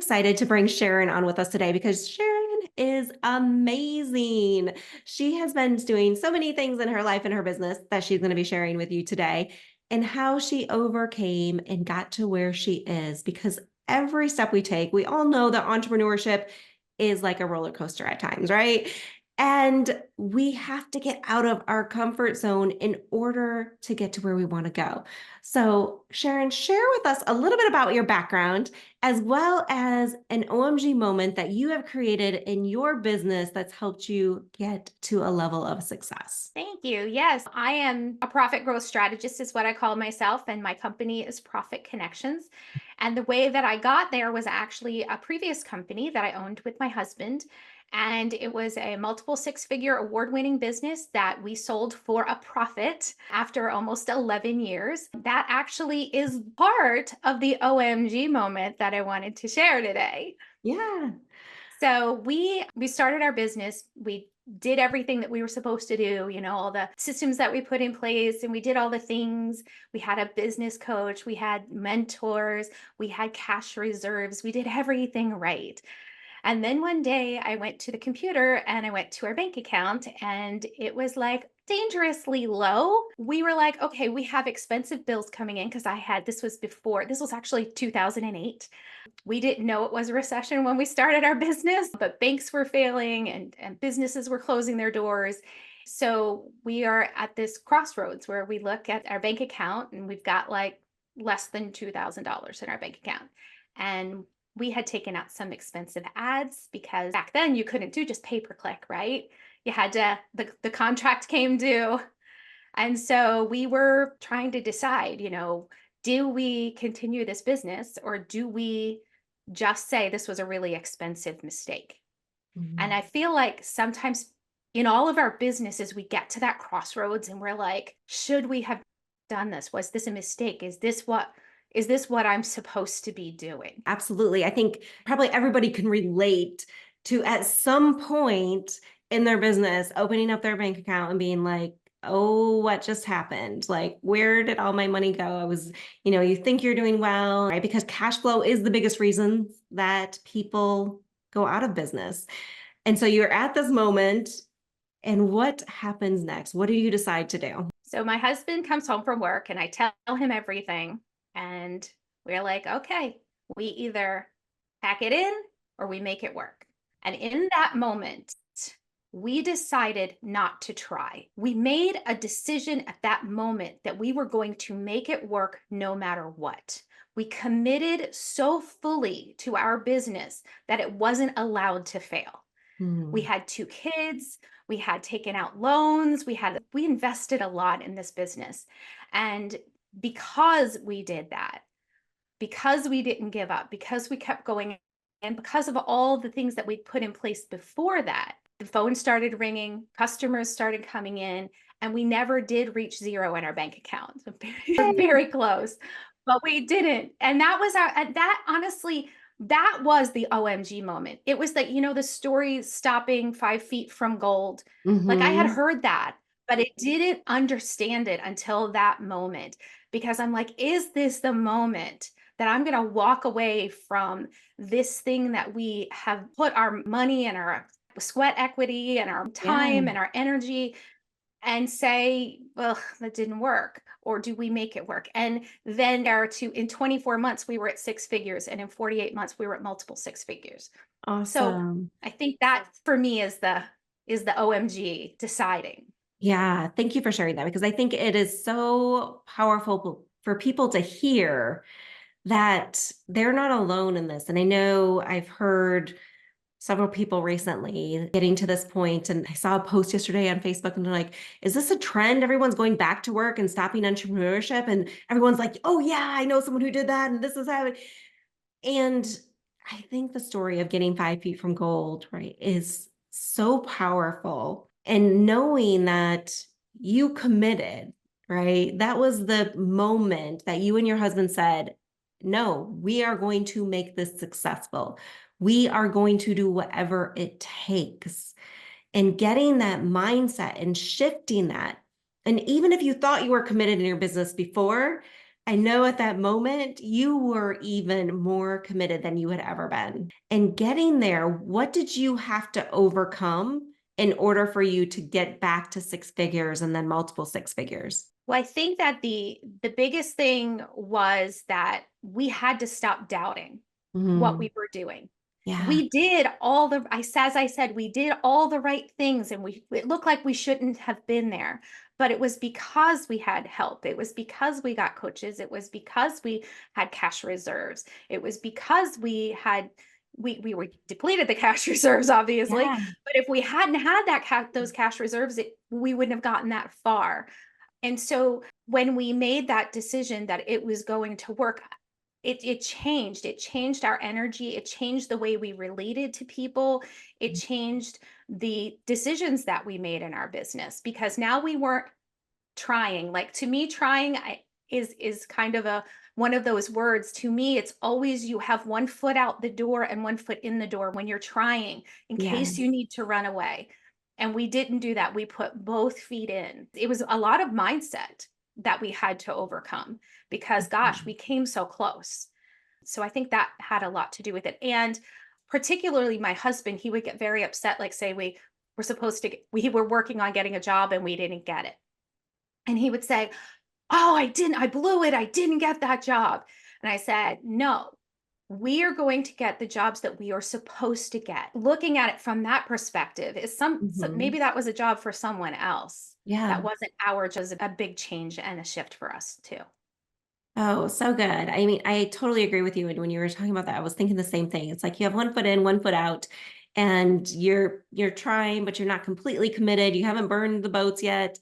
excited to bring Sharon on with us today because Sharon is amazing. She has been doing so many things in her life and her business that she's going to be sharing with you today, and how she overcame and got to where she is. Because every step we take, we all know that entrepreneurship is like a roller coaster at times, right? And we have to get out of our comfort zone in order to get to where we want to go. So, Sharon, share with us a little bit about your background, as well as an OMG moment that you have created in your business that's helped you get to a level of success. Thank you. Yes, I am a profit growth strategist, is what I call myself, and my company is Profit Connections. And the way that I got there was actually a previous company that I owned with my husband. And it was a multiple six-figure award-winning business that we sold for a profit after almost 11 years. That actually is part of the OMG moment that I wanted to share today. Yeah. So we started our business. We did everything that we were supposed to do, all the systems that we put in place, and we did all the things. We had a business coach, we had mentors, we had cash reserves, we did everything right. And then one day I went to the computer and I went to our bank account, and it was like dangerously low. We were like, okay, we have expensive bills coming in, because this was actually 2008. We didn't know it was a recession when we started our business, but banks were failing and businesses were closing their doors. So we are at this crossroads where we look at our bank account and we've got like less than $2,000 in our bank account. And we had taken out some expensive ads, because back then you couldn't do just pay per click, right? You had to, the contract came due. And so we were trying to decide, do we continue this business, or do we just say this was a really expensive mistake? And I feel like sometimes in all of our businesses, we get to that crossroads and we're like, should we have done this? Was this a mistake? Is this what I'm supposed to be doing? Absolutely. I think probably everybody can relate to, at some point in their business, opening up their bank account and being like, oh, what just happened? Like, where did all my money go? I was, you think you're doing well, right? Because cash flow is the biggest reason that people go out of business. And so you're at this moment, and what happens next? What do you decide to do? So my husband comes home from work and I tell him everything. And we're like, okay, we either pack it in or we make it work. And in that moment, we decided not to try. We made a decision at that moment that we were going to make it work no matter what. We committed so fully to our business that it wasn't allowed to fail. We had 2 kids, we had taken out loans, we invested a lot in this business. And because we did that, because we didn't give up, because we kept going, and because of all the things that we put in place before that, the phone started ringing, customers started coming in, and we never did reach zero in our bank account. Very, very close, but we didn't. And that honestly, that was the OMG moment. It was like, the story stopping 5 feet from gold. Like, I had Mm-hmm. heard that, but it didn't understand it until that moment, because I'm like, is this the moment that I'm going to walk away from this thing that we have put our money and our sweat equity and our Yeah. time and our energy, and say, well, that didn't work? Or do we make it work? And then in 24 months, we were at 6 figures. And in 48 months, we were at multiple 6 figures. So Awesome. I think that for me is the OMG deciding. Yeah, thank you for sharing that, because I think it is so powerful for people to hear that they're not alone in this. And I know I've heard several people recently getting to this point, and I saw a post yesterday on Facebook, and they're like, is this a trend? Everyone's going back to work and stopping entrepreneurship. And everyone's like, oh yeah, I know someone who did that, and this is how it. And I think the story of getting 5 feet from gold, right, is so powerful. And knowing that you committed, right? That was the moment that you and your husband said, no, we are going to make this successful. We are going to do whatever it takes. And getting that mindset and shifting that. And even if you thought you were committed in your business before, I know at that moment you were even more committed than you had ever been. And getting there, what did you have to overcome in order for you to get back to six figures and then multiple six figures? Well, I think that the biggest thing was that we had to stop doubting what Mhm. we were doing. Yeah. We did all the as I said, we did all the right things, and we it looked like we shouldn't have been there, but it was because we had help. It was because we got coaches. It was because we had cash reserves. It was because we were depleted the cash reserves, obviously. Yeah. But if we hadn't had those cash reserves, we wouldn't have gotten that far. And so when we made that decision that it was going to work, it changed. It changed our energy. It changed the way we related to people. It changed the decisions that we made in our business because now we weren't trying. Like to me, is kind of a one of those words. To me, it's always you have one foot out the door and one foot in the door when you're trying in case you Yes. need to run away. And we didn't do that. We put both feet in. It was a lot of mindset that we had to overcome because gosh, we came so close. So I think that had a lot to do with it. And particularly my husband, he would get very upset, like say we were supposed to, we were working on getting a job and we didn't get it. And he would say, "Oh, I blew it. I didn't get that job." And I said, "No, we are going to get the jobs that we are supposed to get." Looking at it from that perspective is Mhm. maybe that was a job for someone else. That Yeah. wasn't our just a big change and a shift for us too. Oh, so good. I mean, I totally agree with you. And when you were talking about that, I was thinking the same thing. It's like you have one foot in, one foot out, and you're trying, but you're not completely committed. You haven't burned the boats yet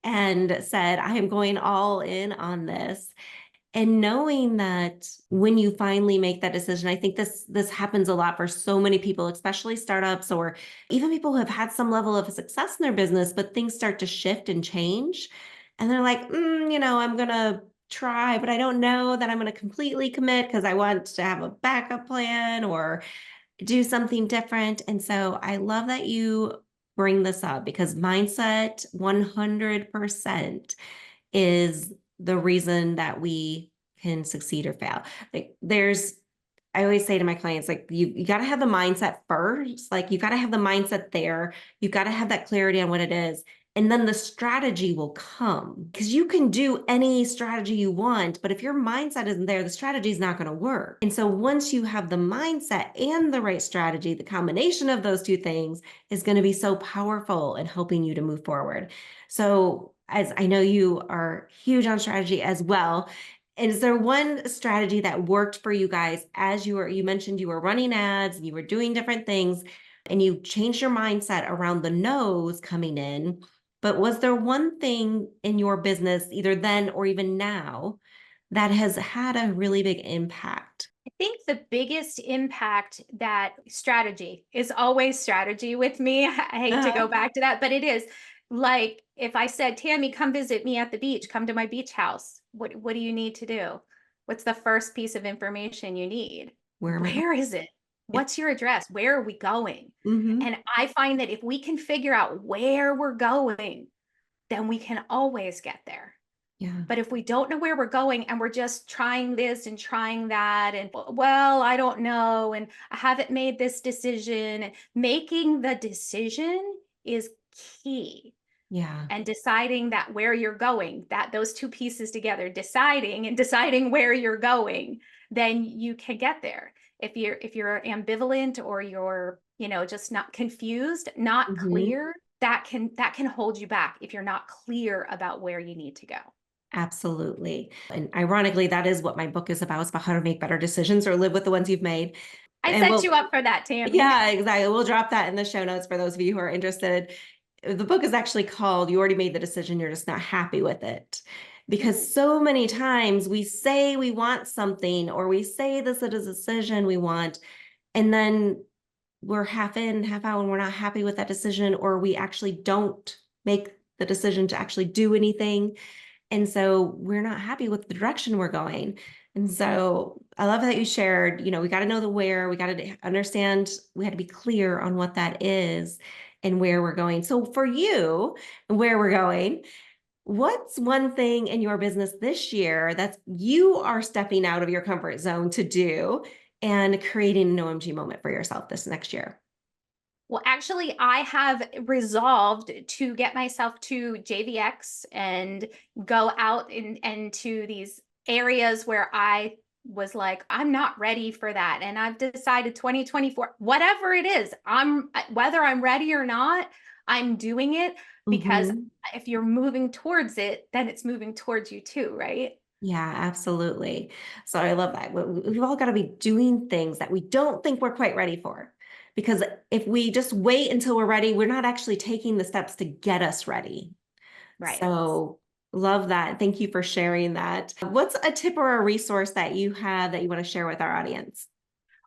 and said, I am going all in on this. And knowing that when you finally make that decision, I think this happens a lot for so many people, especially startups or even people who have had some level of success in their business, but things start to shift and change. And they're like, I'm gonna try, but I don't know that I'm gonna completely commit because I want to have a backup plan or do something different. And so I love that you bring this up because mindset 100% is the reason that we can succeed or fail. Like I always say to my clients, like you got to have the mindset first. Like you got to have the mindset there. You got to have that clarity on what it is. And then the strategy will come because you can do any strategy you want. But if your mindset isn't there, the strategy is not going to work. And so once you have the mindset and the right strategy, the combination of those two things is going to be so powerful in helping you to move forward. So as I know you are huge on strategy as well, is there one strategy that worked for you guys as you mentioned you were running ads and you were doing different things and you changed your mindset around the no's coming in, but was there one thing in your business either then or even now that has had a really big impact? I think the biggest impact that strategy is always strategy with me. I hate to go Uh-huh. back to that, but it is like if I said, "Tammy, come visit me at the beach, come to my beach house." What do you need to do? What's the first piece of information you need? Where am I going? Where is it? Yeah. What's your address? Where are we going? Hmm. And I find that if we can figure out where we're going, then we can always get there. Yeah. But if we don't know where we're going and we're just trying this and trying that, and well, I don't know, and I haven't made this decision, making the decision is key. Yeah. And deciding that where you're going, that those two pieces together, deciding and deciding where you're going, then you can get there. If you're ambivalent or you're, just not confused, not Hmm. clear, that can hold you back if you're not clear about where you need to go. Absolutely. And ironically, that is what my book is about. It's about how to make better decisions or live with the ones you've made. I And set we'll, you up for that, Tammy. yeah, exactly. We'll drop that in the show notes for those of you who are interested. The book is actually called You Already Made the Decision, You're Just Not Happy with It. Because so many times we say we want something or we say this is a decision we want, and then we're half in, half out, and we're not happy with that decision, or we actually don't make the decision to actually do anything. And so we're not happy with the direction we're going. And so I love that you shared, we got to know the where, we got to understand, we had to be clear on what that is and where we're going. So for you, where we're going, What's one thing in your business this year that you are stepping out of your comfort zone to do and creating an OMG moment for yourself this next year? Well, actually, I have resolved to get myself to JVX and go out and to these areas where I was like, I'm not ready for that. And I've decided 2024, whatever it is, whether I'm ready or not, I'm doing it, because Mhm. if you're moving towards it, then it's moving towards you too, right? Yeah, absolutely. So I love that. We've all got to be doing things that we don't think we're quite ready for. Because if we just wait until we're ready, we're not actually taking the steps to get us ready. Right. So love that. Thank you for sharing that. What's a tip or a resource that you have that you want to share with our audience?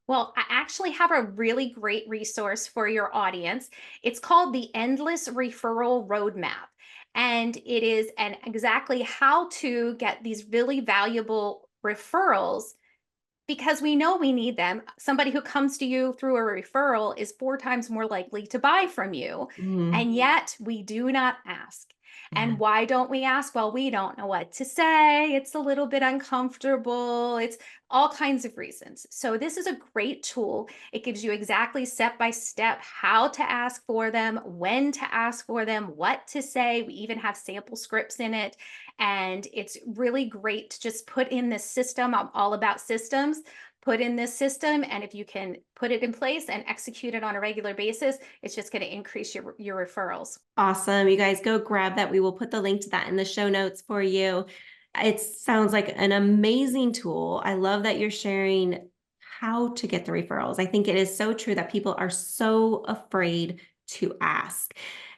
Well, I actually have a really great resource for your audience. It's called the Endless Referral Roadmap. And it is an exactly how to get these really valuable referrals, because we know we need them. Somebody who comes to you through a referral is 4 times more likely to buy from you. Mhm. And yet we do not ask. Yeah. And why don't we ask? Well, we don't know what to say. It's a little bit uncomfortable. It's all kinds of reasons. So, this is a great tool. It gives you exactly step by step how to ask for them, when to ask for them, what to say. We even have sample scripts in it. And it's really great to just put in this system. I'm all about systems. Put in this system, and if you can put it in place and execute it on a regular basis, it's just going to increase your referrals. Awesome. You guys go grab that. We will put the link to that in the show notes for you. It sounds like an amazing tool. I love that you're sharing how to get the referrals. I think it is so true that people are so afraid to ask.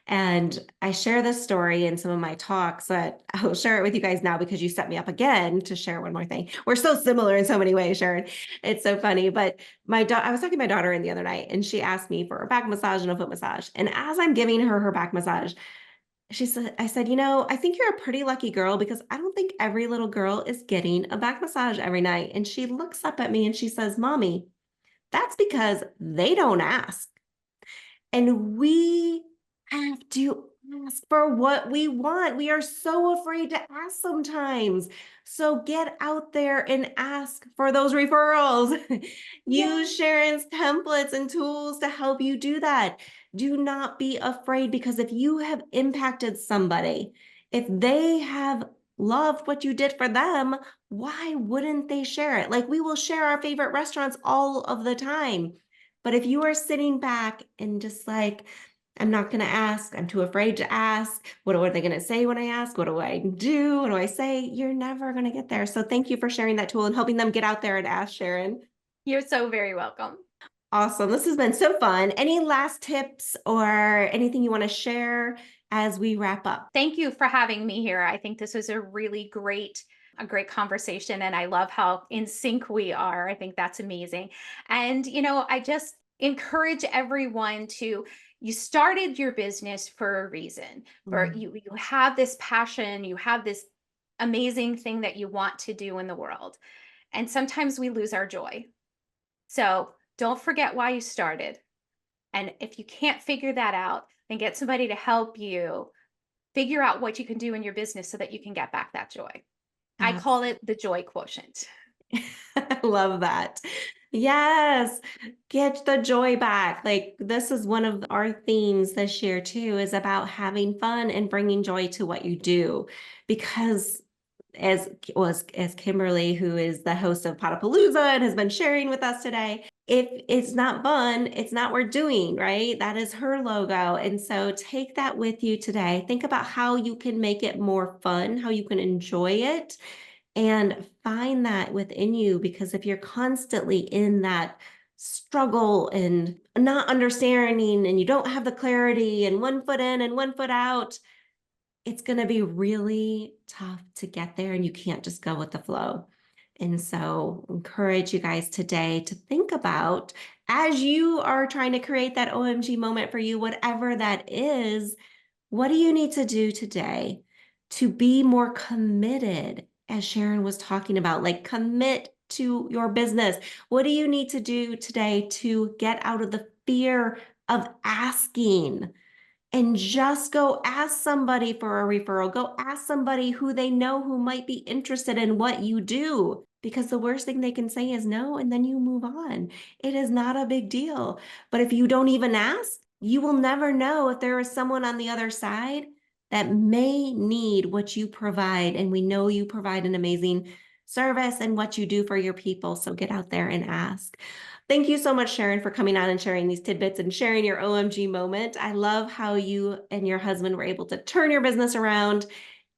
And I share this story in some of my talks, but I'll share it with you guys now because you set me up again to share one more thing. We're so similar in so many ways, Sharon. It's so funny. But I was talking to my daughter in the other night, and she asked me for a back massage and a foot massage. And as I'm giving her back massage, I said, I think you're a pretty lucky girl because I don't think every little girl is getting a back massage every night. And she looks up at me and she says, Mommy, that's because they don't ask. And we have to ask for what we want. We are so afraid to ask sometimes. So get out there and ask for those referrals. Use Yes. Sharon's templates and tools to help you do that. Do not be afraid, because if you have impacted somebody, if they have loved what you did for them, why wouldn't they share it? Like, we will share our favorite restaurants all of the time. But if you are sitting back and just like, I'm not going to ask, I'm too afraid to ask, what are they going to say when I ask? What do I do? What do I say? You're never going to get there. So thank you for sharing that tool and helping them get out there and ask, Sharon. You're so very welcome. Awesome. This has been so fun. Any last tips or anything you want to share as we wrap up? Thank you for having me here. I think this was a great conversation, and I love how in sync we are. I think that's amazing. And I just encourage everyone to, you started your business for a reason. For Mm. you have this passion, you have this amazing thing that you want to do in the world. And sometimes we lose our joy. So, don't forget why you started. And if you can't figure that out, then get somebody to help you figure out what you can do in your business so that you can get back that joy. I call it the joy quotient. I love that. Yes, get the joy back. Like, this is one of our themes this year too, is about having fun and bringing joy to what you do. Because as Kimberly, who is the host of Potapalooza and has been sharing with us today, if it's not fun, it's not worth doing, right? That is her logo. And so take that with you today. Think about how you can make it more fun, how you can enjoy it, and find that within you. Because if you're constantly in that struggle and not understanding, and you don't have the clarity, and one foot in and one foot out, it's going to be really tough to get there, and you can't just go with the flow. And so encourage you guys today to think about, as you are trying to create that OMG moment for you, whatever that is, what do you need to do today to be more committed, as Sharon was talking about, like commit to your business? What do you need to do today to get out of the fear of asking and just go ask somebody for a referral. Go ask somebody who they know who might be interested in what you do, because the worst thing they can say is no, and then you move on. It is not a big deal. But if you don't even ask, you will never know if there is someone on the other side that may need what you provide. And we know you provide an amazing service and what you do for your people. So get out there and ask. Thank you so much, Sharon, for coming on and sharing these tidbits and sharing your OMG moment. I love how you and your husband were able to turn your business around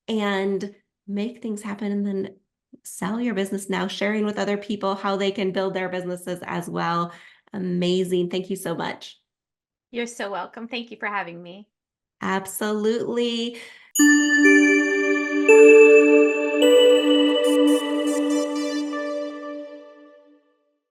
and make things happen, and then sell your business now, sharing with other people how they can build their businesses as well. Amazing. Thank you so much. You're so welcome. Thank you for having me. Absolutely.